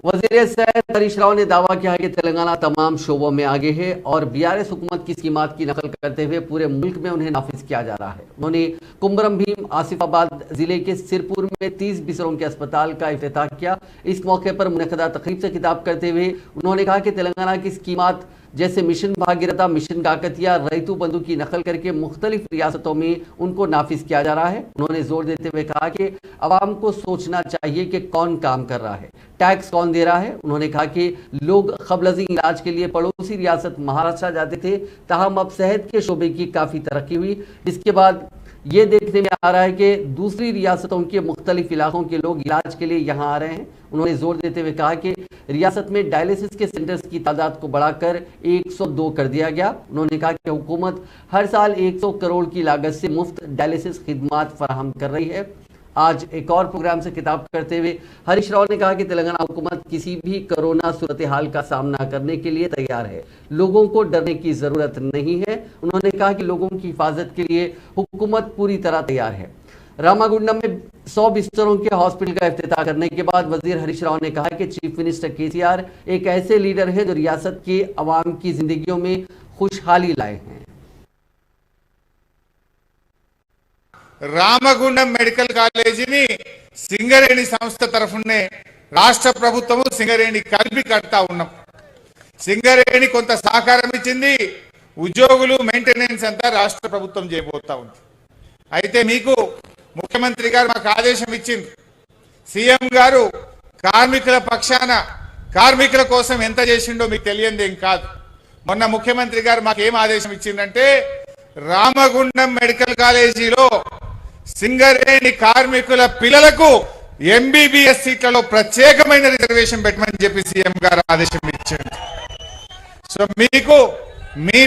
वज़ीर सेहत हरीश राव ने दावा किया है कि तेलंगाना तमाम शोबों में आगे है और बीआरएस हुकूमत की स्कीमात की नकल करते हुए पूरे मुल्क में उन्हें नाफिज किया जा रहा है। उन्होंने कुमरम भीम आसिफाबाद जिले के सिरपुर में 30 बिस्तरों के अस्पताल का इफ्तिताह किया। इस मौके पर मुनक़दा तक़रीब से खिताब करते हुए उन्होंने कहा कि तेलंगाना की स्कीमात जैसे मिशन भागीरथ, मिशन काकतिया, रैतु बंधु की नकल करके मुख्तलिफ रियासतों में उनको नाफिज किया जा रहा है। उन्होंने जोर देते हुए कहा कि अवाम को सोचना चाहिए कि कौन काम कर रहा है, टैक्स कौन दे रहा है। उन्होंने कहा कि लोग क़ब्ल इलाज के लिए पड़ोसी रियासत महाराष्ट्र जाते थे, ताहम अब सेहत के शोबे की काफ़ी तरक्की हुई, जिसके बाद ये देखने में आ रहा है कि दूसरी रियासतों के मुख्तलिफ इलाकों के लोग इलाज के लिए यहाँ आ रहे हैं। उन्होंने जोर देते हुए कहा कि रियासत में डायलिसिस के सेंटर्स की तादाद को बढ़ाकर 102 कर दिया गया। उन्होंने कहा कि हुकूमत हर साल 100 करोड़ की लागत से मुफ्त डायलिसिस खिदमात फराहम कर रही है। आज एक और प्रोग्राम से खिताब करते हुए हरीश राव ने कहा कि तेलंगाना हुकूमत किसी भी कोरोना सूरत हाल का सामना करने के लिए तैयार है, लोगों को डरने की ज़रूरत नहीं है। उन्होंने कहा कि लोगों की हिफाजत के लिए हुकूमत पूरी तरह तैयार है। रामागुंडम में 100 बिस्तरों के हॉस्पिटल का इफ्तिताह करने के बाद वजीर हरीश राव ने कहा कि चीफ मिनिस्टर केसीआर एक ऐसे लीडर हैं जो रियासत के अवाम की जिंदगियों में खुशहाली लाए हैं। రామగుండం మెడికల్ కాలేజీని సింగరేణి సంస్థ తరఫునే రాష్ట్ర ప్రభుత్వము సింగరేణి కలిపి కడతా ఉన్నాం. సింగరేణి కొంత సహకారం ఇచ్చింది, ఉద్యోగులు మెయింటెనెన్స్ అంతా రాష్ట్ర ప్రభుత్వం చేయబోతా ఉంది. అయితే మీకు ముఖ్యమంత్రి గారు మాకు ఆదేశం ఇచ్చింది, సీఎం గారు కార్మికుల పక్షాన కార్మికుల కోసం ఎంత చేసిండో మీకు తెలియందేం కాదు. మొన్న ముఖ్యమంత్రి గారు మాకు ఏం ఆదేశం ఇచ్చిందంటే రామగుండం మెడికల్ కాలేజీలో సింగరేణి కార్మికుల పిల్లలకు ఎంబీబీఎస్ సీట్లలో ప్రత్యేకమైన రిజర్వేషన్ పెట్టమని చెప్పి సీఎం గారు ఆదేశం ఇచ్చారు. సో మీకు మీ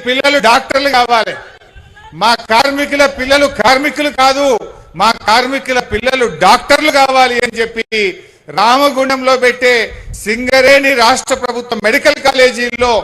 పిల్లలు డాక్టర్లు కావాలి, మా కార్మికుల పిల్లలు కార్మికులు కాదు, మా కార్మికుల పిల్లలు డాక్టర్లు కావాలి అని చెప్పి రామగుండంలో పెట్టే సింగరేణి రాష్ట్ర ప్రభుత్వ మెడికల్ కాలేజీల్లో